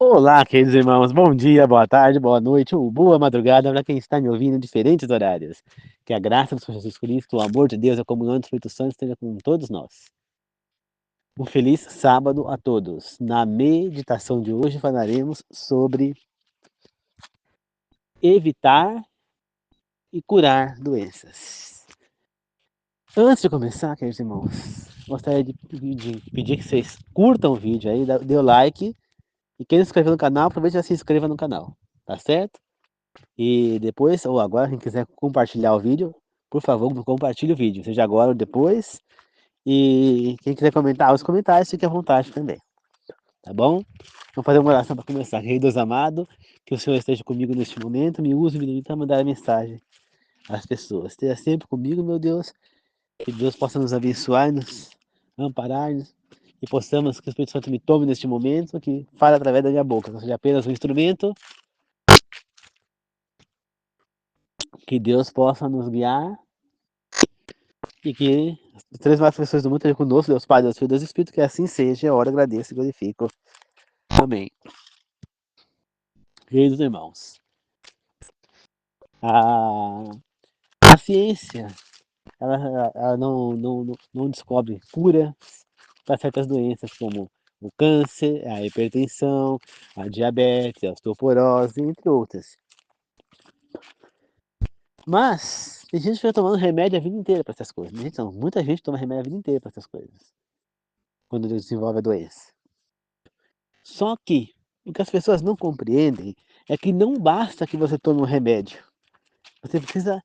Olá, queridos irmãos, bom dia, boa tarde, boa noite ou boa madrugada para quem está me ouvindo em diferentes horários. Que a graça do Senhor Jesus Cristo, o amor de Deus e a comunhão do Espírito Santo esteja com todos nós. Um feliz sábado a todos. Na meditação de hoje falaremos sobre evitar e curar doenças. Antes de começar, queridos irmãos, gostaria de pedir que vocês curtam o vídeo aí, dê o like e quem não se inscreveu no canal, aproveite e já se inscreva no canal, tá certo? E depois, ou agora, quem quiser compartilhar o vídeo, por favor, compartilhe o vídeo, seja agora ou depois. E quem quiser comentar os comentários, fique à vontade também, tá bom? Vamos fazer uma oração para começar. Rei Deus amado, que o Senhor esteja comigo neste momento, me use para mandar a mensagem às pessoas. Esteja sempre comigo, meu Deus, que Deus possa nos abençoar, nos amparar, e possamos, que o Espírito Santo me tome neste momento, que fale através da minha boca, não seja apenas um instrumento, que Deus possa nos guiar e que as três mais pessoas do mundo estejam conosco, Deus Pai, Deus Filho, Deus Espírito, que assim seja. Eu oro, agradeço e glorifico. Amém. Queridos irmãos, a, a ciência ela não descobre cura para certas doenças como o câncer, a hipertensão, a diabetes, a osteoporose, entre outras. Mas tem gente que vai tomando remédio a vida inteira para essas coisas. Muita gente toma remédio a vida inteira para essas coisas, quando desenvolve a doença. Só que o que as pessoas não compreendem é que não basta que você tome um remédio. Você precisa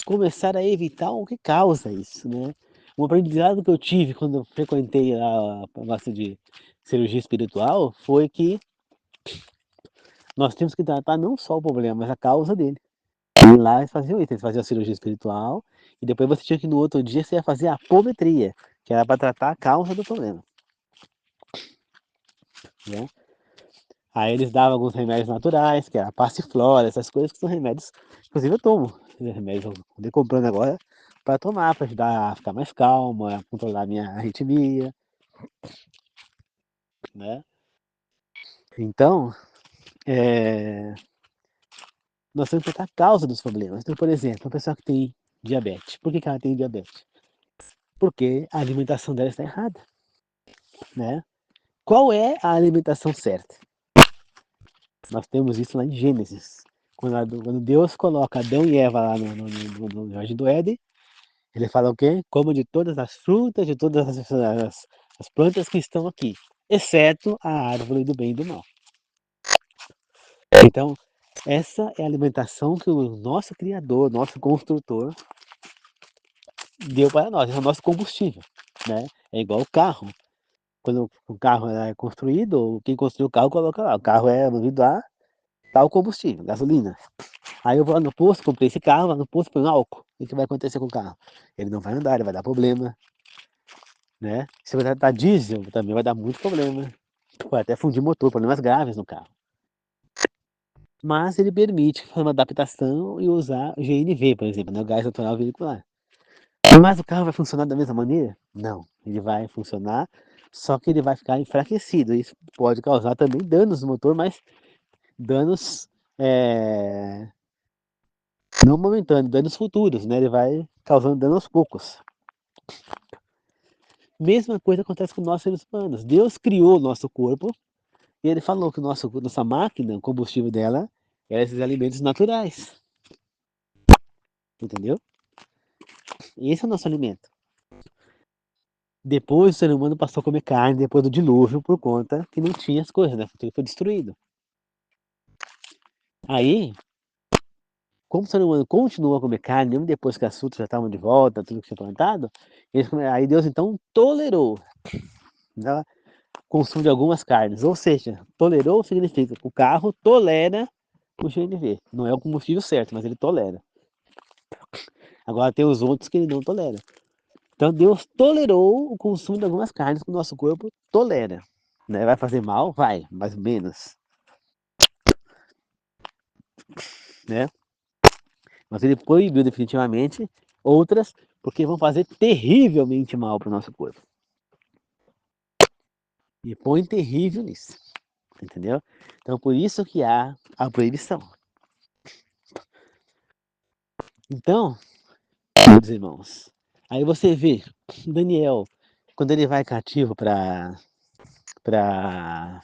começar a evitar o que causa isso, né? Um aprendizado que eu tive quando eu frequentei a classe de cirurgia espiritual foi que nós temos que tratar não só o problema, mas a causa dele. E lá eles faziam isso, eles faziam a cirurgia espiritual e depois você tinha que no outro dia você ia fazer a apometria, que era para tratar a causa do problema, né? Aí eles davam alguns remédios naturais, que era passiflora, essas coisas que são remédios. Inclusive eu tomo remédios, eu andei comprando agora para tomar, para ajudar a ficar mais calma, a controlar a minha arritmia, né? Então, nós temos que tratar a causa dos problemas. Então, por exemplo, uma pessoa que tem diabetes, por que ela tem diabetes? Porque a alimentação dela está errada, né? Qual é a alimentação certa? Nós temos isso lá em Gênesis. Quando Deus coloca Adão e Eva lá no Jardim do Éden, ele fala o quê? Como de todas as frutas, de todas as plantas que estão aqui, exceto a árvore do bem e do mal. Então, essa é a alimentação que o nosso Criador, nosso construtor, deu para nós. Esse é o nosso combustível, né? É igual o carro. Quando o carro é construído, quem construiu o carro coloca lá. O carro é movido a tal combustível, gasolina. Aí eu vou lá no posto, comprei esse carro, lá no posto põe um álcool. O que vai acontecer com o carro? Ele não vai andar, ele vai dar problema, né? Se você tá diesel, também vai dar muito problema. Pode até fundir motor, problemas graves no carro. Mas ele permite fazer uma adaptação e usar o GNV, por exemplo, né? O gás natural veicular. Mas o carro vai funcionar da mesma maneira? Não. Ele vai funcionar, só que ele vai ficar enfraquecido. Isso pode causar também danos no motor, mas danos não momentâneos, danos futuros, né? Ele vai causando dano aos poucos. Mesma coisa acontece com nós seres humanos. Deus criou o nosso corpo e ele falou que nossa máquina, o combustível dela, é esses alimentos naturais. Entendeu? Esse é o nosso alimento. Depois o ser humano passou a comer carne depois do dilúvio por conta que não tinha as coisas, né? Tudo foi destruído. Aí, como o ser humano continuou a comer carne, mesmo depois que as frutas já estavam de volta, tudo que tinha plantado, aí Deus então tolerou, né, o consumo de algumas carnes. Ou seja, tolerou significa que o carro tolera o GNV. Não é o combustível certo, mas ele tolera. Agora tem os outros que ele não tolera. Então Deus tolerou o consumo de algumas carnes que o nosso corpo tolera. Né? Vai fazer mal? Vai, mais ou menos. Né? Mas ele proibiu definitivamente outras porque vão fazer terrivelmente mal para o nosso corpo. E põe terrível nisso. Entendeu? Então, por isso que há a proibição. Então, meus irmãos, aí você vê Daniel, quando ele vai cativo para para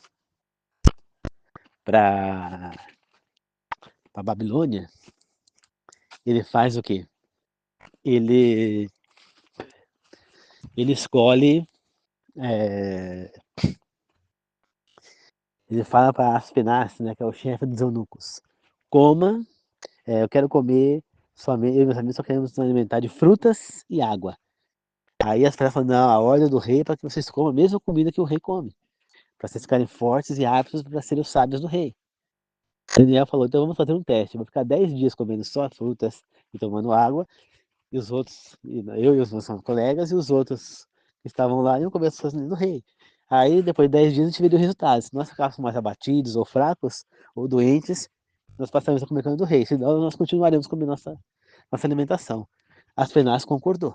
Babilônia, ele faz o quê? Ele ele escolhe, é, ele fala para Aspenaz, né, que é o chefe dos eunucos, coma, eu quero comer somente, eu e meus amigos só queremos nos alimentar de frutas e água. Aí as pessoas falam, não, a ordem do rei é para que vocês comam a mesma comida que o rei come, para vocês ficarem fortes e aptos para serem os sábios do rei. Daniel falou, então vamos fazer um teste, eu vou ficar 10 dias comendo só frutas e tomando água, e os outros, eu e os meus colegas e os outros que estavam lá iam comer as coisas do rei. Aí depois de 10 dias a gente veria o resultado. Se nós ficássemos mais abatidos ou fracos ou doentes, nós passaríamos a comer carne do rei, senão nós continuaremos comendo nossa alimentação. Aspenaz concordou.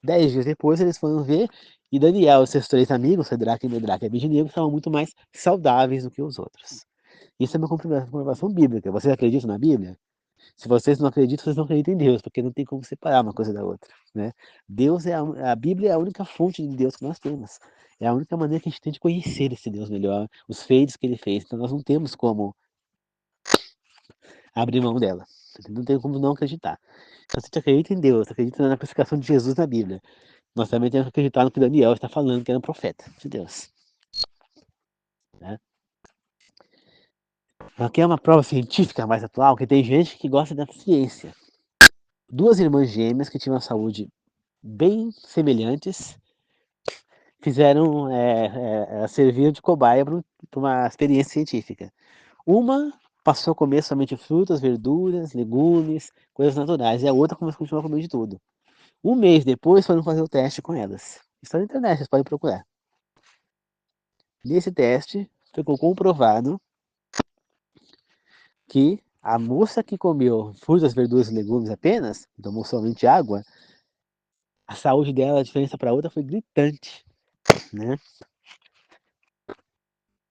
10 dias depois eles foram ver e Daniel e seus 3 amigos, Sedraque, Medraque e Abednego, estavam muito mais saudáveis do que os outros. Isso é uma comprovação bíblica. Vocês acreditam na Bíblia? Se vocês não acreditam, vocês não acreditam em Deus, porque não tem como separar uma coisa da outra, né? Deus é a Bíblia é a única fonte de Deus que nós temos. É a única maneira que a gente tem de conhecer esse Deus melhor, os feitos que ele fez. Então nós não temos como abrir mão dela. Não tem como não acreditar. Então, se você acredita em Deus, acredita na crucificação de Jesus na Bíblia, nós também temos que acreditar no que Daniel está falando, que era um profeta de Deus. Né? Aqui é uma prova científica mais atual, que tem gente que gosta da ciência. 2 irmãs gêmeas que tinham uma saúde bem semelhantes fizeram, serviram de cobaia para uma experiência científica. Uma passou a comer somente frutas, verduras, legumes, coisas naturais, e a outra começou a continuar comendo de tudo. Um mês depois foram fazer o teste com elas. Está na internet, vocês podem procurar. Nesse teste, ficou comprovado que a moça que comeu frutas, verduras e legumes apenas, tomou somente água, a saúde dela, a diferença para a outra foi gritante, né?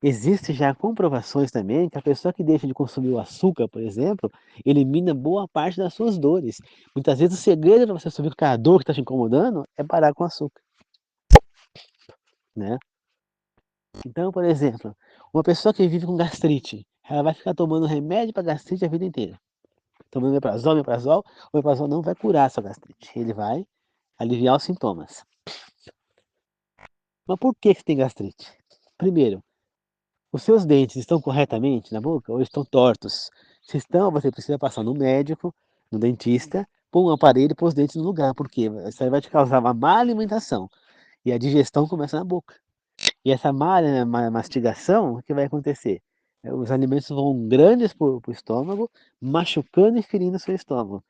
Existem já comprovações também que a pessoa que deixa de consumir o açúcar, por exemplo, elimina boa parte das suas dores. Muitas vezes o segredo para você subir com a dor que está te incomodando é parar com o açúcar, né? Então, por exemplo, uma pessoa que vive com gastrite, ela vai ficar tomando remédio para gastrite a vida inteira. Tomando omeprazol, o omeprazol não vai curar a sua gastrite, ele vai aliviar os sintomas. Mas por que você tem gastrite? Primeiro, os seus dentes estão corretamente na boca ou estão tortos? Se estão, você precisa passar no médico, no dentista, pôr um aparelho e pôr os dentes no lugar, porque isso aí vai te causar uma má alimentação e a digestão começa na boca. E essa má mastigação, o que vai acontecer? Os alimentos vão grandes para o estômago, machucando e ferindo o seu estômago.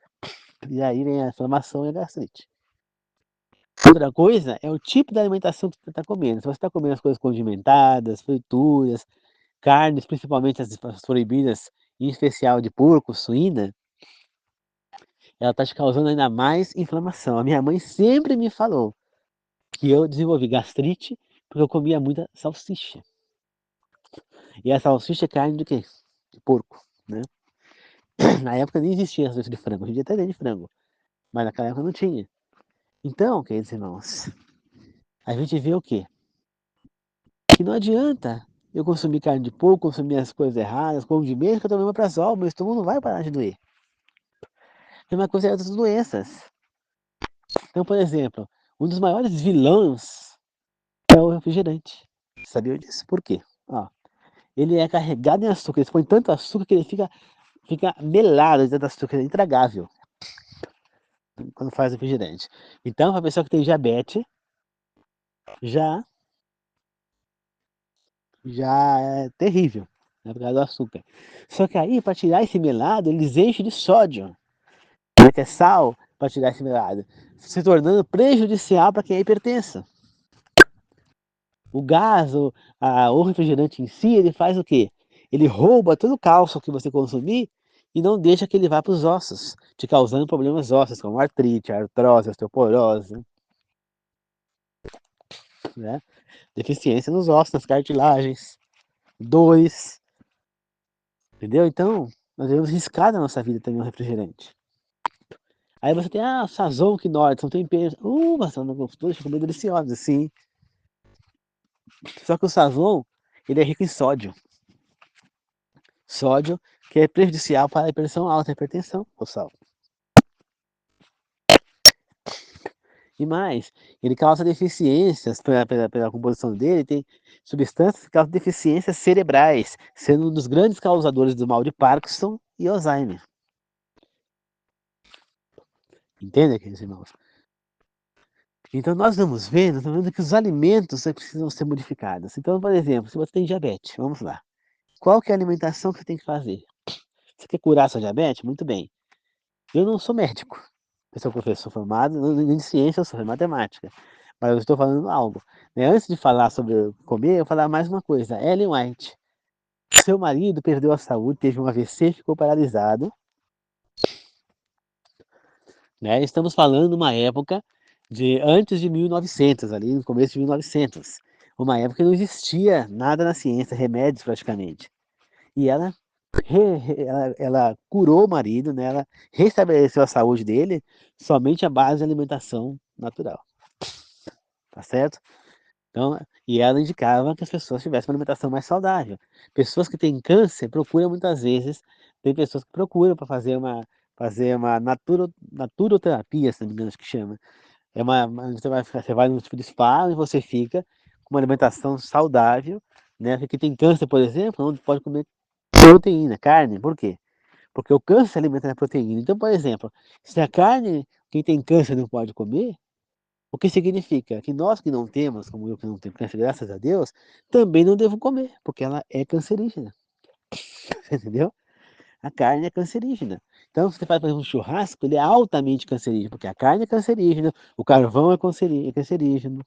E aí vem a inflamação e a gastrite. Outra coisa é o tipo de alimentação que você está comendo. Se você está comendo as coisas condimentadas, frituras, carnes, principalmente as proibidas, em especial de porco, suína, ela está te causando ainda mais inflamação. A minha mãe sempre me falou que eu desenvolvi gastrite porque eu comia muita salsicha. E a salsicha é carne de quê? De porco, né? Na época nem existia salsicha de frango, hoje em dia até tem de frango, mas naquela época não tinha. Então, queridos irmãos, a gente vê o quê? Que não adianta eu consumir carne de porco, consumir as coisas erradas, como de menos que eu tomei omeprazol, meu estômago não vai parar de doer. A mesma coisa é outras doenças. Então, por exemplo, um dos maiores vilões é o refrigerante. Sabia disso? Por quê? Ó, ele é carregado em açúcar, ele põe tanto açúcar que ele fica melado de tanto açúcar, é intragável quando faz refrigerante. Então, para a pessoa que tem diabetes, já, já é terrível, né, por causa do açúcar. Só que aí, para tirar esse melado, eles enchem de sódio, né, que é sal, para tirar esse melado, se tornando prejudicial para quem é hipertenso. O gás, o refrigerante em si, ele faz o quê? Ele rouba todo o cálcio que você consumir e não deixa que ele vá para os ossos, te causando problemas ósseos, como artrite, artrose, osteoporose, né? Deficiência nos ossos, nas cartilagens, 2, entendeu? Então, nós devemos riscar na nossa vida também um refrigerante. Aí você tem, o Sazon Quinor, são temperos. Mas são gostosos, ficam bem deliciosos, assim. Só que o Sazon, ele é rico em sódio. Sódio, que é prejudicial para a hipertensão alta, a hipertensão, o sal. E mais, ele causa deficiências pela composição dele, tem substâncias que causam deficiências cerebrais, sendo um dos grandes causadores do mal de Parkinson e Alzheimer. Entende, queridos irmãos? Então nós estamos vendo que os alimentos precisam ser modificados. Então, por exemplo, se você tem diabetes, vamos lá. Qual que é a alimentação que você tem que fazer? Você quer curar sua diabetes? Muito bem. Eu não sou médico. Eu sou professor formado em ciência, eu sou em matemática. Mas eu estou falando algo. Né? Antes de falar sobre comer, eu vou falar mais uma coisa. Ellen White. Seu marido perdeu a saúde, teve um AVC, ficou paralisado. Né? Estamos falando de uma época de antes de 1900, ali no começo de 1900. Uma época que não existia nada na ciência, remédios praticamente. E ela curou o marido, né? Ela restabeleceu a saúde dele somente à base de alimentação natural. Tá certo? Então, e ela indicava que as pessoas tivessem uma alimentação mais saudável. Pessoas que têm câncer procuram muitas vezes, tem pessoas que procuram para fazer uma naturoterapia, se não me engano, acho que chama. Você vai num tipo de spa e você fica com uma alimentação saudável, né? Quem tem câncer, por exemplo, não pode comer proteína, carne. Por quê? Porque o câncer se alimenta da proteína. Então, por exemplo, se a carne, quem tem câncer não pode comer, o que significa que nós que não temos, como eu que não tenho câncer, graças a Deus, também não devo comer, porque ela é cancerígena. Entendeu? A carne é cancerígena. Então, se você faz, por exemplo, um churrasco, ele é altamente cancerígeno, porque a carne é cancerígena, o carvão é cancerígeno.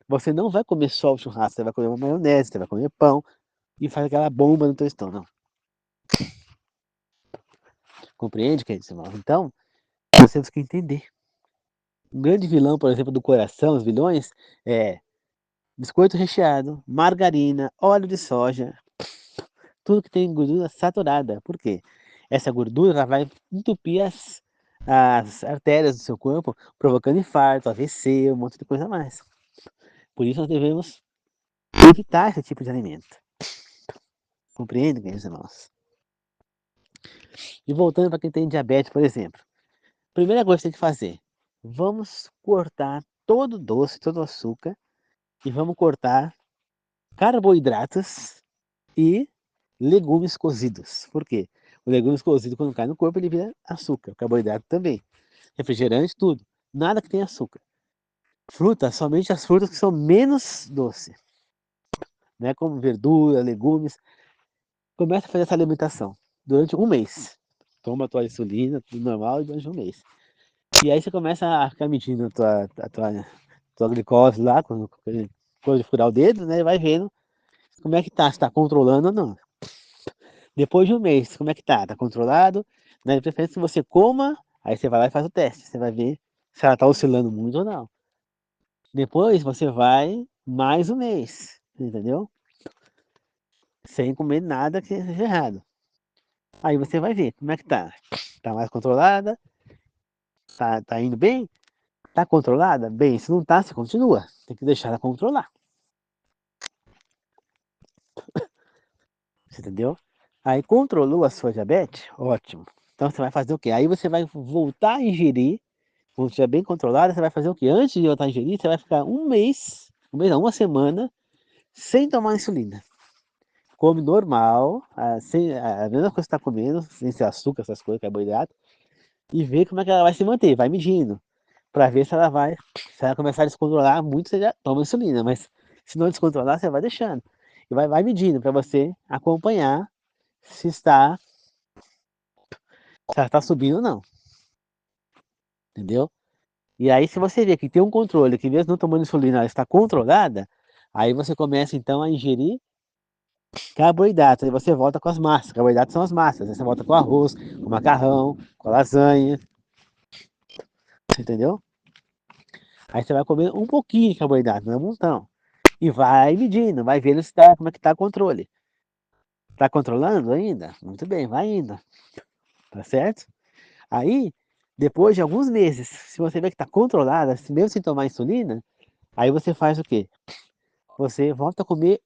Você não vai comer só o churrasco, você vai comer uma maionese, você vai comer pão e faz aquela bomba no teu estômago. Compreende, querido irmão? Então, nós temos que entender. Um grande vilão, por exemplo, do coração, os vilões, é biscoito recheado, margarina, óleo de soja, tudo que tem gordura saturada. Por quê? Essa gordura ela vai entupir as artérias do seu corpo, provocando infarto, AVC, um monte de coisa a mais. Por isso nós devemos evitar esse tipo de alimento. Compreende, meus irmãos? E voltando para quem tem diabetes, por exemplo. Primeira coisa que tem que fazer, vamos cortar todo o doce, todo o açúcar e vamos cortar carboidratos e legumes cozidos. Por quê? O legumes cozido, quando cai no corpo, ele vira açúcar. O carboidrato também. Refrigerante, tudo. Nada que tenha açúcar. Fruta, somente as frutas que são menos doces. Né? Como verdura, legumes. Começa a fazer essa alimentação durante um mês. Toma a tua insulina, tudo normal, durante um mês. E aí você começa a ficar medindo a tua glicose lá, quando de furar o dedo, né? E vai vendo como é que tá, se tá controlando ou não. Depois de um mês, como é que tá? Tá controlado? Né? De preferência que você coma, aí você vai lá e faz o teste. Você vai ver se ela tá oscilando muito ou não. Depois você vai mais um mês, entendeu? Sem comer nada que seja errado. Aí você vai ver como é que tá. Tá mais controlada? Tá indo bem? Tá controlada? Bem, se não tá, você continua. Tem que deixar ela controlar. Você entendeu? Aí controlou a sua diabetes? Ótimo. Então você vai fazer o quê? Aí você vai voltar a ingerir. Quando estiver bem controlada, você vai fazer o quê? Antes de voltar a ingerir, você vai ficar um mês não, uma semana, sem tomar insulina. Come normal, a mesma coisa que você está comendo, sem ser açúcar, essas coisas, carboidrato, e vê como é que ela vai se manter, vai medindo, para ver se ela começar a descontrolar muito, você já toma insulina, mas se não descontrolar, você vai deixando. E vai medindo para você acompanhar se ela está subindo ou não, entendeu? E aí, se você vê que tem um controle, que mesmo não tomando insulina, ela está controlada, aí você começa então a ingerir carboidratos, aí você volta com as massas. Carboidratos são as massas, aí você volta com arroz, com macarrão, com lasanha, entendeu? Aí você vai comer um pouquinho de carboidrato, não é um montão. E vai medindo, vai vendo se tá, como é que tá o controle. Tá controlando ainda? Muito bem, vai indo. Tá certo? Aí, depois de alguns meses, se você vê que tá controlada, mesmo sem tomar insulina, aí você faz o quê? Você volta a comer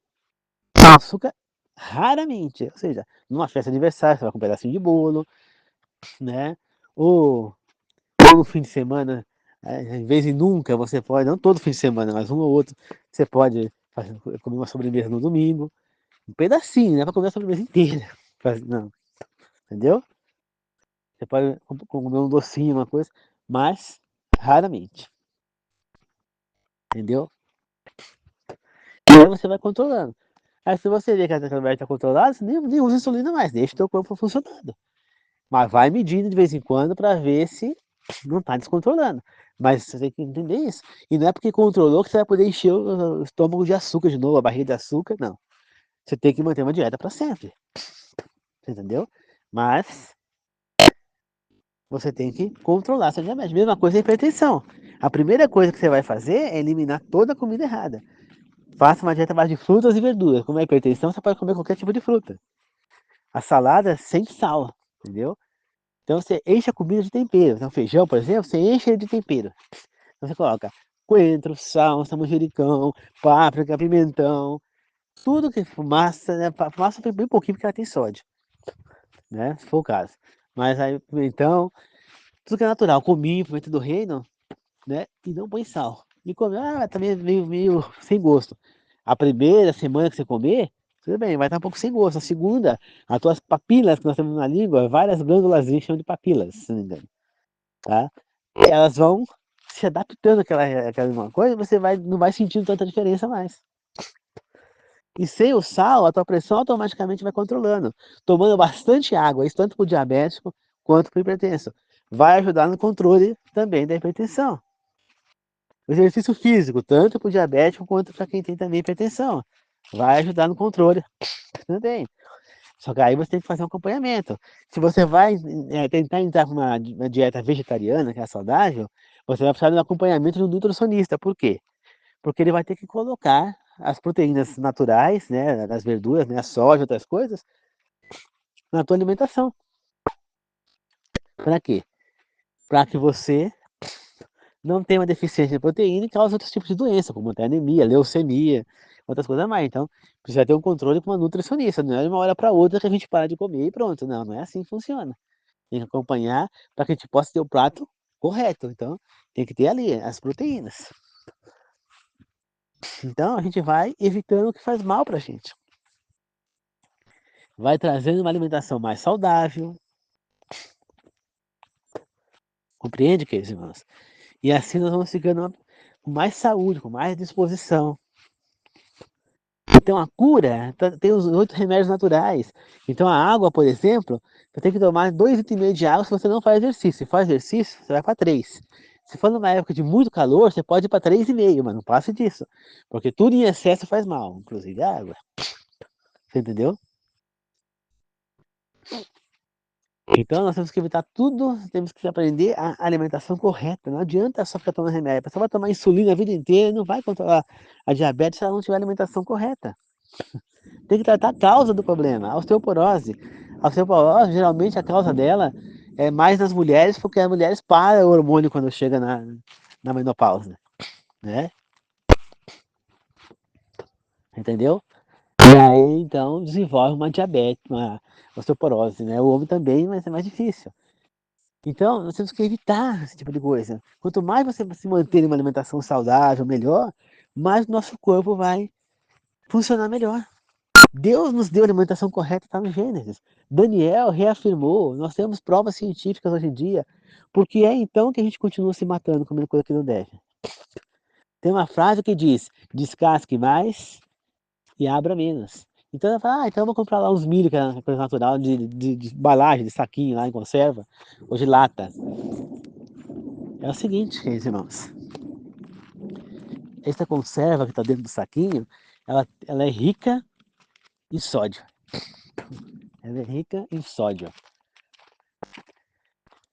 açúcar raramente. Ou seja, numa festa de aniversário, você vai com um pedacinho de bolo, né? Ou, ou no fim de semana, em vez de nunca, você pode, não todo fim de semana, mas um ou outro, você pode comer uma sobremesa no domingo. Um pedacinho, não é pra comer a sobremesa inteira. Não, entendeu? Você pode comer um docinho, uma coisa, mas raramente, entendeu? E aí você vai controlando. Aí se você vê que a diabetes está controlada, você nem usa insulina mais, deixa o teu corpo funcionando. Mas vai medindo de vez em quando para ver se não está descontrolando. Mas você tem que entender isso. E não é porque controlou que você vai poder encher o estômago de açúcar de novo, a barriga de açúcar, não. Você tem que manter uma dieta para sempre. Entendeu? Mas você tem que controlar seu diabetes. Mesma coisa a hipertensão. A primeira coisa que você vai fazer é eliminar toda a comida errada. Faça uma dieta base de frutas e verduras. Como é hipertensão, você pode comer qualquer tipo de fruta. A salada sem sal, entendeu? Então você enche a comida de tempero. Então feijão, por exemplo, você enche ele de tempero. Então você coloca coentro, salsa, manjericão, páprica, pimentão, tudo que fumaça, né? Fumaça bem pouquinho porque ela tem sódio, né? Se for o caso. Mas aí pimentão, tudo que é natural, cominho, pimenta do reino, né? E não põe sal. E come, também é meio sem gosto. A primeira semana que você comer, tudo bem, vai estar um pouco sem gosto. A segunda, as tuas papilas que nós temos na língua, várias glândulas chamam de papilas, se não me engano, tá? Elas vão se adaptando àquela coisa, você não vai sentindo tanta diferença mais. E sem o sal, a tua pressão automaticamente vai controlando, tomando bastante água, isso tanto para o diabético quanto para o hipertenso. Vai ajudar no controle também da hipertensão. O exercício físico, tanto para o diabético quanto para quem tem também hipertensão, vai ajudar no controle também. Só que aí você tem que fazer um acompanhamento. Se você vai tentar entrar com uma dieta vegetariana, que é saudável, você vai precisar de um acompanhamento de um nutricionista. Por quê? Porque ele vai ter que colocar as proteínas naturais, né, das verduras, né, a soja, outras coisas, na tua alimentação. Para quê? Para que você não tenha uma deficiência de proteína e cause outros tipos de doença, como até anemia, leucemia, outras coisas mais. Então, precisa ter um controle com uma nutricionista. Não é de uma hora para outra que a gente para de comer e pronto. Não, não é assim que funciona. Tem que acompanhar para que a gente possa ter o prato correto. Então, tem que ter ali as proteínas. Então, a gente vai evitando o que faz mal para a gente. Vai trazendo uma alimentação mais saudável. Compreende, queridos irmãos? E assim nós vamos ficando com mais saúde, com mais disposição. Então a cura tem os 8 remédios naturais. Então a água, por exemplo, você tem que tomar 2,5 litros de água se você não faz exercício. Se faz exercício, você vai para 3. Se for numa época de muito calor, você pode ir para 3,5, mas não passe disso. Porque tudo em excesso faz mal, inclusive a água. Você entendeu? Então nós temos que evitar tudo, temos que aprender a alimentação correta. Não adianta só ficar tomando remédio. A pessoa vai tomar insulina a vida inteira e não vai controlar a diabetes se ela não tiver alimentação correta. Tem que tratar a causa do problema, a osteoporose. A osteoporose, geralmente a causa dela é mais nas mulheres, porque as mulheres param o hormônio quando chega na menopausa, né? Entendeu? E aí, então, desenvolve uma diabetes, uma osteoporose, né? O homem também, mas é mais difícil. Então, nós temos que evitar esse tipo de coisa. Quanto mais você se manter em uma alimentação saudável, melhor, mais o nosso corpo vai funcionar melhor. Deus nos deu a alimentação correta, está no Gênesis. Daniel reafirmou, nós temos provas científicas hoje em dia, porque é então que a gente continua se matando, comendo coisa que não deve. Tem uma frase que diz, descasque mais e abra menos. Então ela fala, então eu vou comprar lá uns milho, que é uma coisa natural, de embalagem, de saquinho lá em conserva, ou de lata. É o seguinte, queridos irmãos, essa conserva que está dentro do saquinho, ela é rica em sódio. Ela é rica em sódio.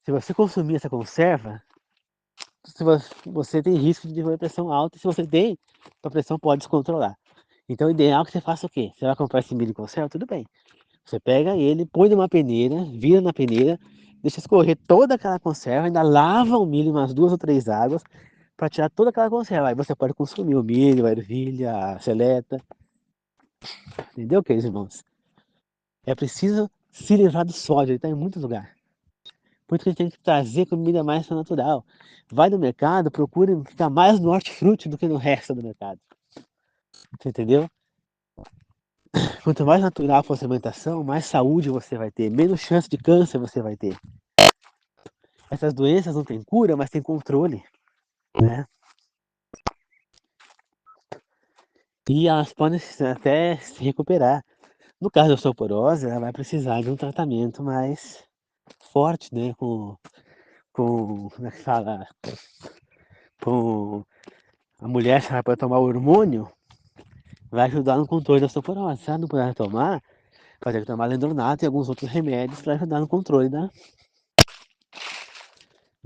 Se você consumir essa conserva, se você tem risco de desenvolver pressão alta, e se você tem, a pressão pode descontrolar. Então o ideal é que você faça o quê? Você vai comprar esse milho em conserva? Tudo bem. Você pega ele, põe numa peneira, vira na peneira, deixa escorrer toda aquela conserva, ainda lava o milho umas 2 ou 3 águas para tirar toda aquela conserva. Aí você pode consumir o milho, a ervilha, a seleta. Entendeu, queridos irmãos? É preciso se livrar do sódio, ele está em muitos lugares. Por isso que a gente tem que trazer comida mais natural. Vai no mercado, procure ficar mais no hortifruti do que no resto do mercado. Você entendeu? Quanto mais natural for a sua alimentação, mais saúde você vai ter, menos chance de câncer você vai ter. Essas doenças não têm cura, mas têm controle, né? E elas podem até se recuperar. No caso da osteoporose, ela vai precisar de um tratamento mais forte, né? Como é que fala? Com a mulher, se ela pode tomar hormônio, vai ajudar no controle da osteoporose. Se ela não puder tomar, vai ter que tomar lendronato e alguns outros remédios para ajudar no controle da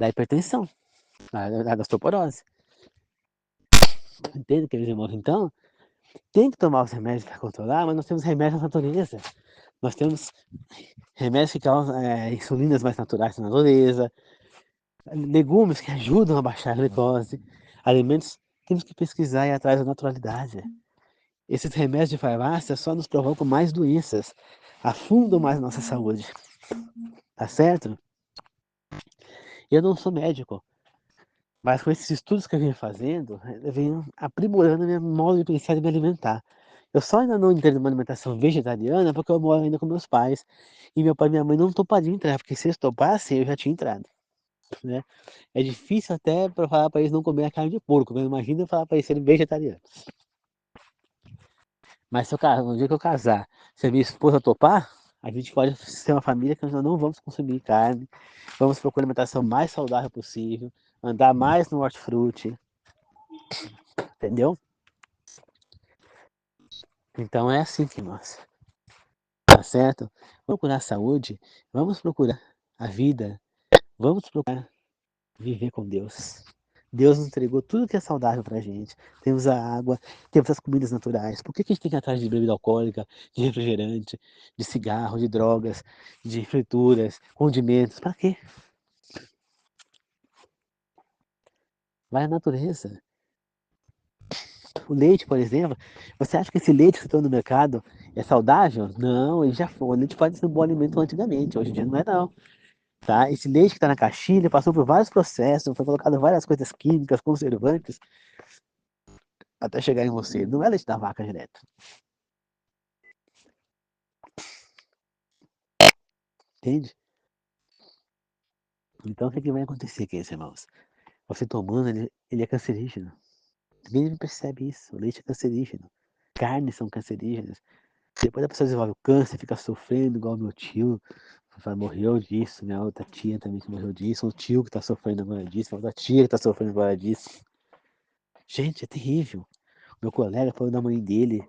hipertensão, da osteoporose. Entende, queridos irmãos? Então, tem que tomar os remédios para controlar, mas nós temos remédios na natureza. Nós temos remédios que causam insulinas mais naturais na natureza, legumes que ajudam a baixar a glicose, alimentos, temos que pesquisar e ir atrás da naturalidade. Esses remédios de farmácia só nos provocam mais doenças, afundam mais nossa saúde, tá certo? Eu não sou médico, mas com esses estudos que eu venho fazendo, eu venho aprimorando meu modo de pensar e me alimentar. Eu só ainda não entrei numa alimentação vegetariana porque eu moro ainda com meus pais. E meu pai e minha mãe não topariam entrar, porque se eles topassem, eu já tinha entrado, né? É difícil até para falar para eles não comer a carne de porco, mas imagina eu falar para eles serem vegetarianos. Mas se eu, no dia que eu casar, se a minha esposa topar, a gente pode ser uma família que nós não vamos consumir carne, vamos procurar a alimentação mais saudável possível, andar mais no hortifruti, entendeu? Então é assim que nós, tá certo? Vamos procurar a saúde, vamos procurar a vida, vamos procurar viver com Deus. Deus nos entregou tudo que é saudável pra gente. Temos a água, temos as comidas naturais. Por que a gente tem que ir atrás de bebida alcoólica, de refrigerante, de cigarro, de drogas, de frituras, condimentos? Para quê? Vai à natureza. O leite, por exemplo, você acha que esse leite que está no mercado é saudável? Não, ele já foi. O leite pode ser um bom alimento antigamente, hoje em dia não é não. Tá? Esse leite que está na caixinha, ele passou por vários processos, foi colocado várias coisas químicas, conservantes, até chegar em você. Não é leite da vaca direto. Entende? Então, o que, que vai acontecer, queridos irmãos? Você tomando, ele é cancerígeno. Ninguém percebe isso. O leite é cancerígeno. Carnes são cancerígenas. Depois a pessoa desenvolve o câncer, fica sofrendo, igual meu tio. Morreu disso, minha outra tia também que morreu disso. Um tio que está sofrendo agora disso. Outra tia que está sofrendo agora disso. Gente, é terrível. Meu colega falou da mãe dele,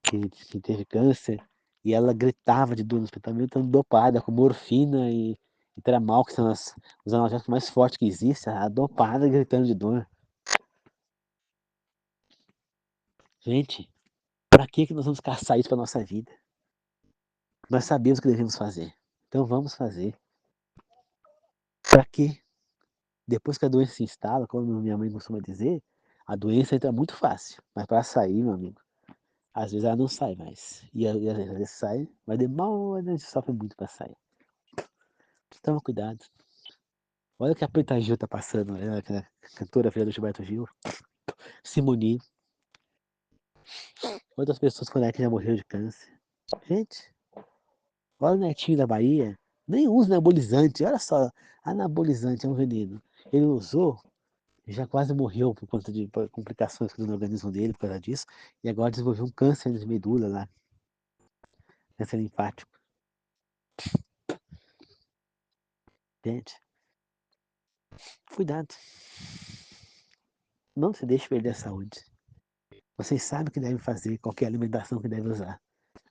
que teve câncer, e ela gritava de dor no hospital, mesmo estando dopada com morfina e tramal, que são os analgésicos mais fortes que existem, a dopada gritando de dor. Gente, para que nós vamos caçar isso para nossa vida? Nós sabemos o que devemos fazer, então vamos fazer. Para quê? Depois que a doença se instala, como minha mãe costuma dizer, a doença entra muito fácil, mas para sair, meu amigo, às vezes ela não sai mais. E às vezes sai, mas demora, a gente sofre muito para sair. Toma cuidado. Olha o que a Preta Gil tá passando, né? A cantora filha do Gilberto Gil. Simone. Outras pessoas com que já morreram de câncer. Gente, olha o netinho da Bahia. Nem usa anabolizante. Olha só, anabolizante é um veneno. Ele usou, já quase morreu por conta de complicações no organismo dele por causa disso. E agora desenvolveu um câncer de medula lá. Câncer linfático. Gente, cuidado. Não se deixe perder a saúde. Vocês sabem o que devem fazer, qualquer alimentação que devem usar.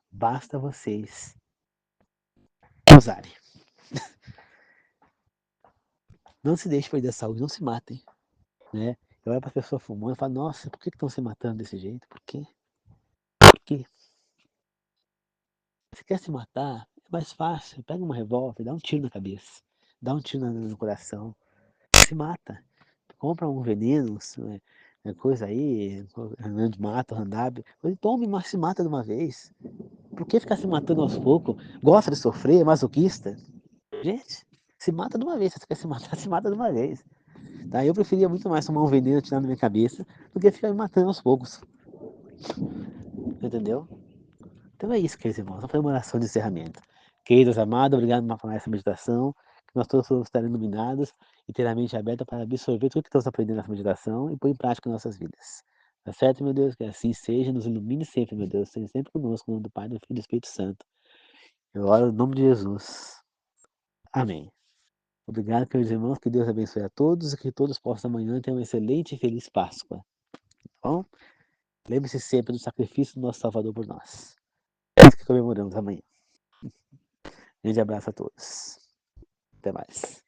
Basta vocês usarem. Não se deixe perder a saúde, não se matem. né? Eu olho para as pessoas fumando e falo, nossa, por que estão se matando desse jeito? Por quê? Por quê? Se quer se matar, é mais fácil. Pega uma revólver, dá um tiro na cabeça, dá um tiro no coração, se mata. Compra um veneno, coisa aí, veneno de mato, Roundup, tome, mas se mata de uma vez. Por que ficar se matando aos poucos? Gosta de sofrer, é masoquista? Gente, se mata de uma vez. Se você quer se matar, se mata de uma vez. Tá? Eu preferia muito mais tomar um veneno atirar na minha cabeça do que ficar me matando aos poucos. Entendeu? Então é isso, queridos irmãos. Vamos fazer uma oração de encerramento. Queridos amados, obrigado por essa meditação. Que nós todos estaremos iluminados e ter a mente aberta para absorver tudo que estamos aprendendo nessa meditação e pôr em prática em nossas vidas. Tá certo, meu Deus? Que assim seja, nos ilumine sempre, meu Deus. Seja sempre conosco, em nome do Pai, do Filho e do Espírito Santo. Eu oro no nome de Jesus. Amém. Obrigado, queridos irmãos. Que Deus abençoe a todos e que todos possam amanhã ter uma excelente e feliz Páscoa. Tá bom? Lembre-se sempre do sacrifício do nosso Salvador por nós. É isso que comemoramos amanhã. Grande abraço a todos. Até mais.